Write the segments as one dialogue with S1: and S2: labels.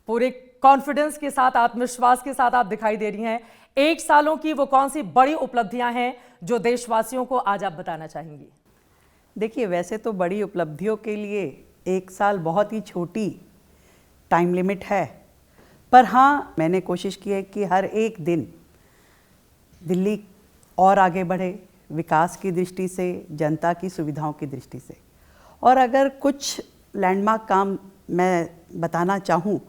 S1: पूरे कॉन्फिडेंस के साथ, आत्मविश्वास के साथ आप दिखाई दे रही हैं। 1 सालों की वो कौन सी बड़ी उपलब्धियां हैं जो देशवासियों को आज आप बताना चाहेंगी?
S2: देखिए, वैसे तो बड़ी उपलब्धियों के लिए 1 साल बहुत ही छोटी टाइम लिमिट है, पर हाँ, मैंने कोशिश की है कि हर एक दिन दिल्ली और आगे बढ़े, विकास की दृष्टि से, जनता की सुविधाओं की दृष्टि से। और अगर कुछ लैंडमार्क काम मैं बताना चाहूँ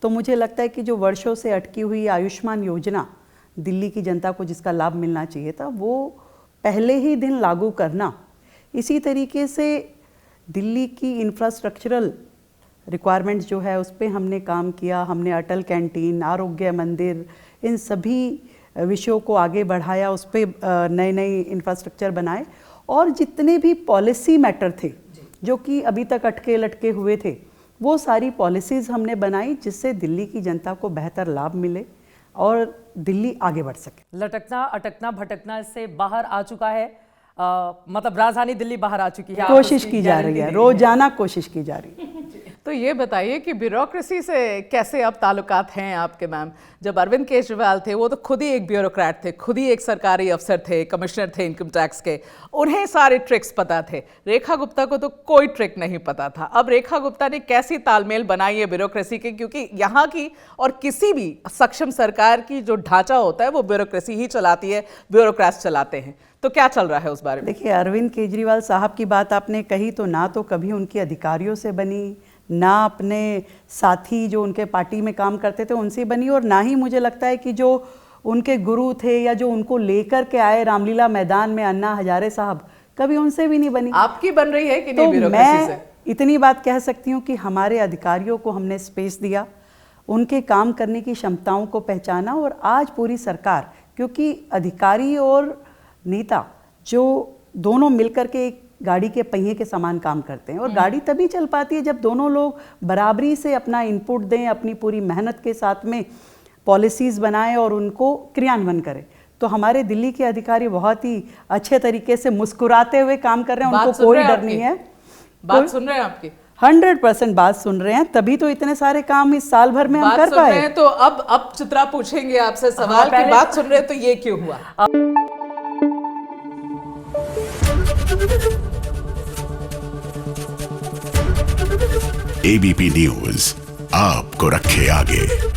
S2: तो मुझे लगता है कि जो वर्षों से अटकी हुई आयुष्मान योजना दिल्ली की जनता को जिसका लाभ मिलना चाहिए था, वो पहले ही दिन लागू करना। इसी तरीके से दिल्ली की इंफ्रास्ट्रक्चरल रिक्वायरमेंट्स जो है उस पर हमने काम किया। हमने अटल कैंटीन, आरोग्य मंदिर, इन सभी विषयों को आगे बढ़ाया, उस पर नए नए इंफ्रास्ट्रक्चर बनाए। और जितने भी पॉलिसी मैटर थे जो कि अभी तक अटके लटके हुए थे, वो सारी पॉलिसीज़ हमने बनाई जिससे दिल्ली की जनता को बेहतर लाभ मिले और दिल्ली आगे बढ़ सके।
S1: लटकना, अटकना, भटकना इससे बाहर आ चुका है। मतलब राजधानी दिल्ली बाहर आ चुकी है।
S2: कोशिश की जा रही है, रोजाना कोशिश की जा रही है।
S3: तो ये बताइए कि ब्यूरोक्रेसी से कैसे अब ताल्लुकात हैं आपके मैम? जब अरविंद केजरीवाल थे वो तो खुद ही एक ब्यूरोक्रेट थे, खुद ही एक सरकारी अफसर थे, कमिश्नर थे इनकम टैक्स के, उन्हें सारे ट्रिक्स पता थे। रेखा गुप्ता को तो कोई ट्रिक नहीं पता था। अब रेखा गुप्ता ने कैसी तालमेल बनाई है ब्यूरोक्रेसी के, क्योंकि यहाँ की और किसी भी सक्षम सरकार की जो ढांचा होता है वो ब्यूरोक्रेसी ही चलाती है, ब्यूरोक्रेट्स चलाते हैं। तो क्या चल रहा है उस बारे में?
S2: देखिए, अरविंद केजरीवाल साहब की बात आपने कही तो ना तो कभी उनकी अधिकारियों से बनी, ना अपने साथी जो उनके पार्टी में काम करते थे उनसे बनी, और ना ही मुझे लगता है कि जो उनके गुरु थे या जो उनको लेकर के आए रामलीला मैदान में अन्ना हजारे साहब, कभी उनसे भी नहीं बनी।
S3: आपकी बन रही है कि नहीं
S2: तो
S3: ब्यूरोक्रेसी से?
S2: मैं इतनी बात कह सकती हूँ कि हमारे अधिकारियों को हमने स्पेस दिया, उनके काम करने की क्षमताओं को पहचाना, और आज पूरी सरकार, क्योंकि अधिकारी और नेता जो दोनों मिलकर के एक गाड़ी के पहिए के समान काम करते हैं, और गाड़ी तभी चल पाती है जब दोनों लोग बराबरी से अपना इनपुट दें, अपनी पूरी मेहनत के साथ में पॉलिसीज बनाएं और उनको क्रियान्वयन करें। तो हमारे दिल्ली के अधिकारी बहुत ही अच्छे तरीके से मुस्कुराते हुए काम कर रहे हैं, उनको कोई डर नहीं है।
S3: बात सुन रहे हैं आपकी?
S2: 100% बात सुन रहे हैं, तभी तो इतने सारे काम इस साल भर में हम कर पाए।
S3: तो अब चित्रा पूछेंगे आपसे सवाल कि बात सुन रहे हैं तो ये क्यों हुआ?
S4: एबीपी न्यूज आपको रखे आगे।